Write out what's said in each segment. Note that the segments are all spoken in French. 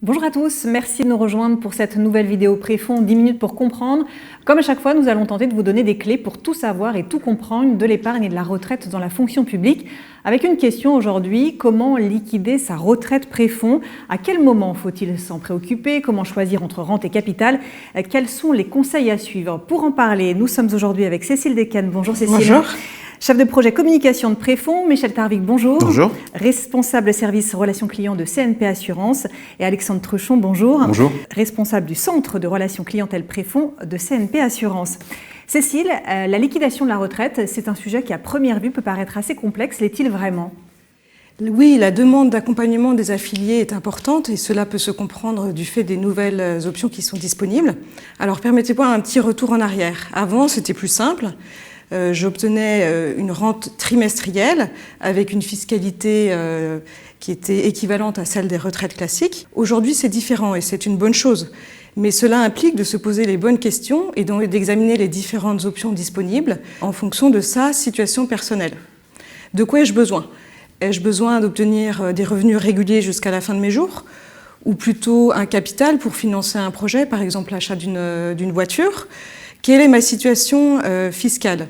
Bonjour à tous, merci de nous rejoindre pour cette nouvelle vidéo Préfonds, 10 minutes pour comprendre. Comme à chaque fois, nous allons tenter de vous donner des clés pour tout savoir et tout comprendre de l'épargne et de la retraite dans la fonction publique. Avec une question aujourd'hui, comment liquider sa retraite préfonds? À quel moment faut-il s'en préoccuper? Comment choisir entre rente et capital? Quels sont les conseils à suivre? Pour en parler, nous sommes aujourd'hui avec Cécile Descanes. Bonjour Cécile. Bonjour. Chef de projet communication de Préfonds, Michel Tarvic, bonjour. Bonjour. Responsable service relations clients de CNP Assurance et Alexandre Truchon, bonjour. Bonjour. Responsable du centre de relations clientèle Préfonds de CNP Assurance. Cécile, la liquidation de la retraite, c'est un sujet qui à première vue peut paraître assez complexe, l'est-il vraiment ? Oui, la demande d'accompagnement des affiliés est importante et cela peut se comprendre du fait des nouvelles options qui sont disponibles. Alors permettez-moi un petit retour en arrière. Avant, c'était plus simple. J'obtenais une rente trimestrielle avec une fiscalité qui était équivalente à celle des retraites classiques. Aujourd'hui, c'est différent et c'est une bonne chose. Mais cela implique de se poser les bonnes questions et donc d'examiner les différentes options disponibles en fonction de sa situation personnelle. De quoi ai-je besoin ? Ai-je besoin d'obtenir des revenus réguliers jusqu'à la fin de mes jours ? Ou plutôt un capital pour financer un projet, par exemple l'achat d'une voiture ? Quelle est ma situation fiscale ?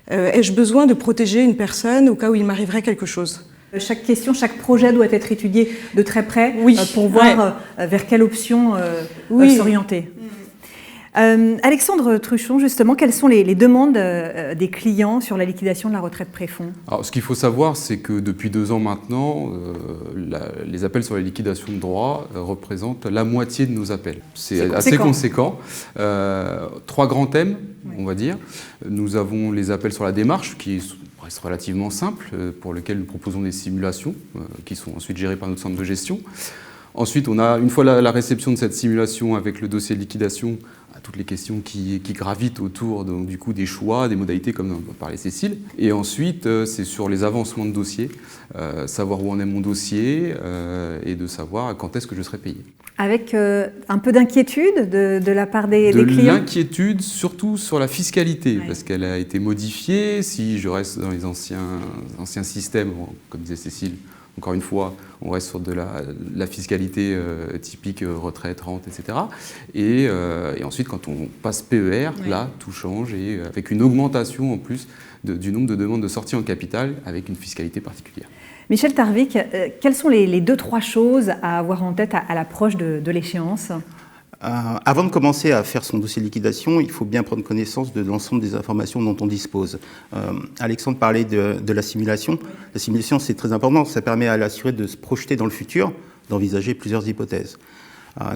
Ai-je besoin de protéger une personne au cas où il m'arriverait quelque chose ? Chaque question, chaque projet doit être étudié de très près pour voir vers quelle option s'orienter. Alexandre Truchon, justement, quelles sont les demandes des clients sur la liquidation de la retraite préfonds ? Alors, ce qu'il faut savoir, c'est que depuis 2 ans maintenant, les appels sur la liquidation de droits représentent la moitié de nos appels. C'est assez conséquent. 3 grands thèmes, on va dire. Nous avons les appels sur la démarche, qui reste relativement simple, pour lequel nous proposons des simulations, qui sont ensuite gérées par notre centre de gestion. Ensuite, on a, une fois la réception de cette simulation avec le dossier de liquidation, toutes les questions qui gravitent autour du coup des choix, des modalités comme dont parlait Cécile. Et ensuite, c'est sur les avancements de dossier, savoir où en est mon dossier et de savoir quand est-ce que je serai payé. Avec un peu d'inquiétude de la part des clients ? De l'inquiétude surtout sur la fiscalité, parce qu'elle a été modifiée. Si je reste dans les anciens systèmes, comme disait Cécile, encore une fois, on reste sur de la fiscalité typique retraite, rente, etc. Et ensuite, quand on passe PER, là, tout change, et avec une augmentation en plus du nombre de demandes de sortie en capital, avec une fiscalité particulière. Michel Tarvic, quelles sont les 2-3 choses à avoir en tête à l'approche de l'échéance ? Avant de commencer à faire son dossier de liquidation, il faut bien prendre connaissance de l'ensemble des informations dont on dispose. Alexandre parlait de la simulation. La simulation, c'est très important. Ça permet à l'assuré de se projeter dans le futur, d'envisager plusieurs hypothèses.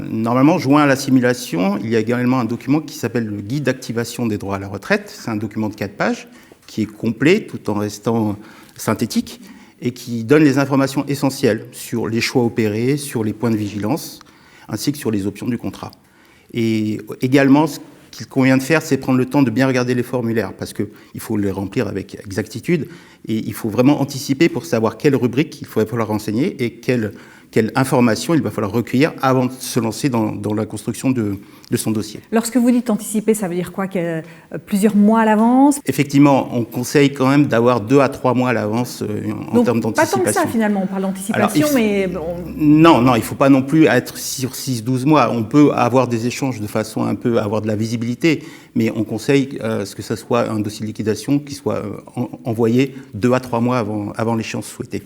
Normalement, joint à la simulation, il y a également un document qui s'appelle le guide d'activation des droits à la retraite. C'est un document de 4 pages qui est complet tout en restant synthétique et qui donne les informations essentielles sur les choix opérés, sur les points de vigilance, ainsi que sur les options du contrat. Et également, ce qu'il convient de faire, c'est prendre le temps de bien regarder les formulaires, parce qu'il faut les remplir avec exactitude, et il faut vraiment anticiper pour savoir quelle rubrique il va falloir renseigner et quelle information il va falloir recueillir avant de se lancer dans la construction de son dossier. Lorsque vous dites anticiper, ça veut dire quoi, plusieurs mois à l'avance ? Effectivement, on conseille quand même d'avoir 2 à 3 mois à l'avance en termes d'anticipation. Pas tant que ça finalement, on parle d'anticipation, mais... Non, il ne faut pas non plus être sur 6-12 mois. On peut avoir des échanges de façon un peu à avoir de la visibilité, mais on conseille que ce soit un dossier de liquidation qui soit envoyé 2 à 3 mois avant l'échéance souhaitée.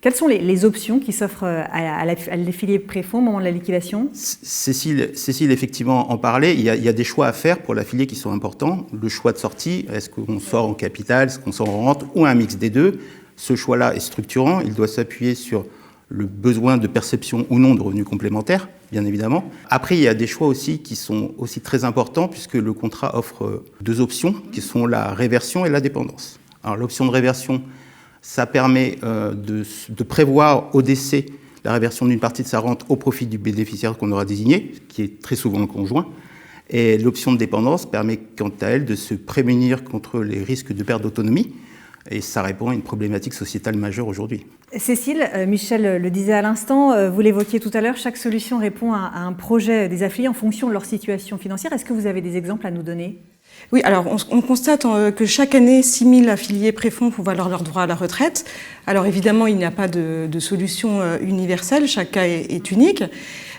Quelles sont les options qui s'offrent à l'affilié préfonds au moment de la liquidation ? Cécile, effectivement, en parlait. Il y a des choix à faire pour l'affilié qui sont importants. Le choix de sortie, est-ce qu'on sort en capital, est-ce qu'on sort en rente, ou un mix des deux ? Ce choix-là est structurant. Il doit s'appuyer sur le besoin de perception ou non de revenus complémentaires, bien évidemment. Après, il y a des choix aussi qui sont aussi très importants, puisque le contrat offre 2 options, qui sont la réversion et la dépendance. Alors, l'option de réversion, ça permet de prévoir au décès la réversion d'une partie de sa rente au profit du bénéficiaire qu'on aura désigné, qui est très souvent le conjoint. Et l'option de dépendance permet, quant à elle, de se prémunir contre les risques de perte d'autonomie. Et ça répond à une problématique sociétale majeure aujourd'hui. Cécile, Michel le disait à l'instant, vous l'évoquiez tout à l'heure, chaque solution répond à un projet des affiliés en fonction de leur situation financière. Est-ce que vous avez des exemples à nous donner ? Oui, alors on constate que chaque année, 6 000 affiliés préfonds font valoir leurs droits à la retraite. Alors évidemment, il n'y a pas de solution universelle, chaque cas est unique.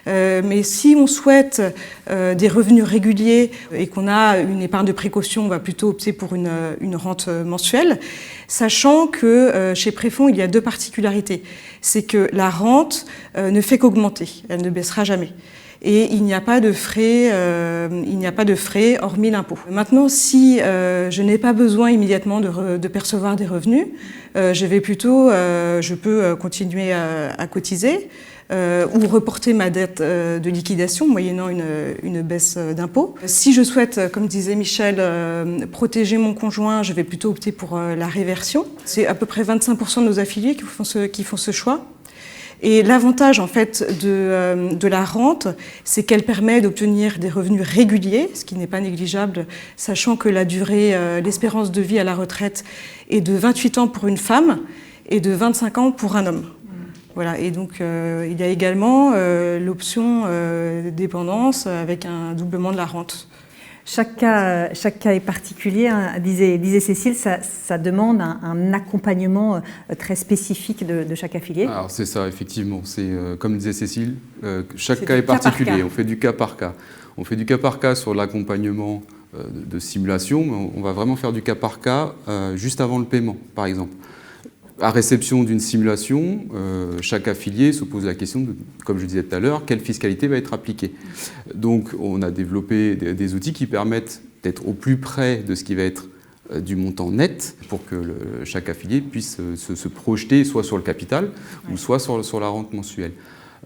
Mais si on souhaite des revenus réguliers et qu'on a une épargne de précaution, on va plutôt opter pour une rente mensuelle, sachant que chez Préfonds, il y a deux particularités. C'est que la rente ne fait qu'augmenter, elle ne baissera jamais. Et il n'y a pas de frais, hormis l'impôt. Maintenant, si je n'ai pas besoin immédiatement de percevoir des revenus, je peux continuer à cotiser ou reporter ma dette de liquidation moyennant une baisse d'impôt. Si je souhaite, comme disait Michel, protéger mon conjoint, je vais plutôt opter pour la réversion. C'est à peu près 25% de nos affiliés qui font ce choix. Et l'avantage en fait de la rente, c'est qu'elle permet d'obtenir des revenus réguliers, ce qui n'est pas négligeable, sachant que l'espérance de vie à la retraite est de 28 ans pour une femme et de 25 ans pour un homme. Voilà, et donc il y a également l'option dépendance avec un doublement de la rente. Chaque cas est particulier, hein. disait Cécile, ça demande un accompagnement très spécifique de chaque affilié. Alors c'est ça, effectivement. C'est comme disait Cécile, chaque cas est particulier. On fait du cas par cas. On fait du cas par cas sur l'accompagnement de simulation, mais on va vraiment faire du cas par cas juste avant le paiement, par exemple. À réception d'une simulation, chaque affilié se pose la question, comme je disais tout à l'heure, quelle fiscalité va être appliquée. Donc on a développé des outils qui permettent d'être au plus près de ce qui va être du montant net pour que chaque affilié puisse se projeter soit sur le capital ou soit sur la rente mensuelle.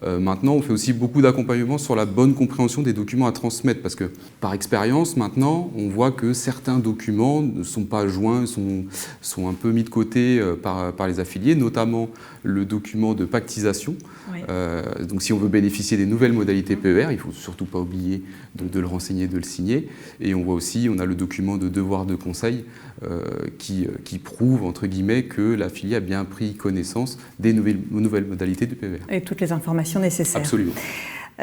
Maintenant, on fait aussi beaucoup d'accompagnement sur la bonne compréhension des documents à transmettre parce que, par expérience, maintenant, on voit que certains documents ne sont pas joints, sont un peu mis de côté par les affiliés, notamment le document de pactisation. Oui. Donc, si on veut bénéficier des nouvelles modalités PER, il ne faut surtout pas oublier de le renseigner, de le signer. Et on voit aussi, on a le document de devoir de conseil qui prouve, entre guillemets, que l'affilié a bien pris connaissance des nouvelles modalités du PER. Et toutes les informations nécessaires. Absolument.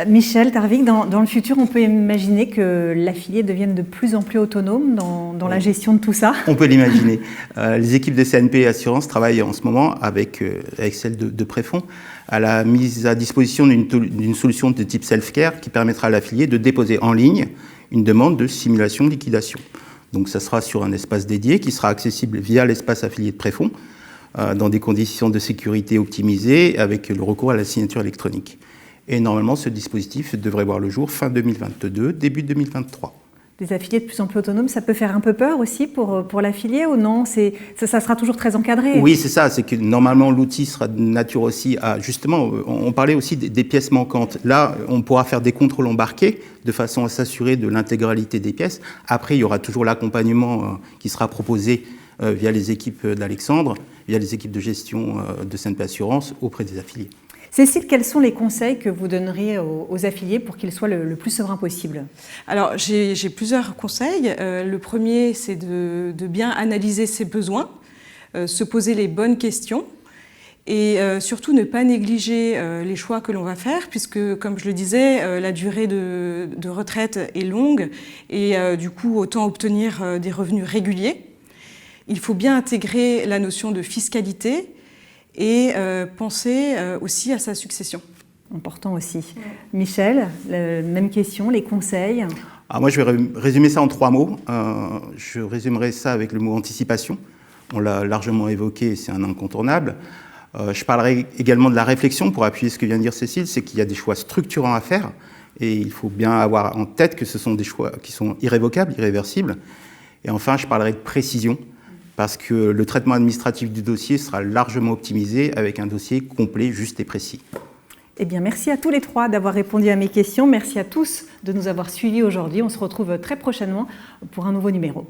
Michel Tarvik, dans le futur, on peut imaginer que l'affilié devienne de plus en plus autonome dans la gestion de tout ça? On peut l'imaginer. Les équipes de CNP Assurance travaillent en ce moment avec celle de Préfonds à la mise à disposition d'une solution de type self-care qui permettra à l'affilié de déposer en ligne une demande de simulation de liquidation. Donc ça sera sur un espace dédié qui sera accessible via l'espace affilié de Préfonds dans des conditions de sécurité optimisées avec le recours à la signature électronique. Et normalement, ce dispositif devrait voir le jour fin 2022, début 2023. Des affiliés de plus en plus autonomes, ça peut faire un peu peur aussi pour l'affilié ou non? Ça sera toujours très encadré? Oui, c'est ça. C'est que normalement, l'outil sera de nature aussi à... Justement, on parlait aussi des pièces manquantes. Là, on pourra faire des contrôles embarqués de façon à s'assurer de l'intégralité des pièces. Après, il y aura toujours l'accompagnement qui sera proposé via les équipes d'Alexandre, via les équipes de gestion de CNP Assurance auprès des affiliés. Cécile, quels sont les conseils que vous donneriez aux affiliés pour qu'ils soient le plus sereins possible? Alors, j'ai plusieurs conseils. Le premier, c'est de bien analyser ses besoins, se poser les bonnes questions et surtout ne pas négliger les choix que l'on va faire puisque, comme je le disais, la durée de retraite est longue et du coup, autant obtenir des revenus réguliers. Il faut bien intégrer la notion de fiscalité et penser aussi à sa succession. Important aussi. Ouais. Michel, même question, les conseils? Alors moi, je vais résumer ça en 3 mots. Je résumerai ça avec le mot anticipation. On l'a largement évoqué, c'est un incontournable. Je parlerai également de la réflexion pour appuyer ce que vient de dire Cécile, c'est qu'il y a des choix structurants à faire et il faut bien avoir en tête que ce sont des choix qui sont irrévocables, irréversibles. Et enfin, je parlerai de précision, parce que le traitement administratif du dossier sera largement optimisé avec un dossier complet, juste et précis. Eh bien, merci à tous les 3 d'avoir répondu à mes questions. Merci à tous de nous avoir suivis aujourd'hui. On se retrouve très prochainement pour un nouveau numéro.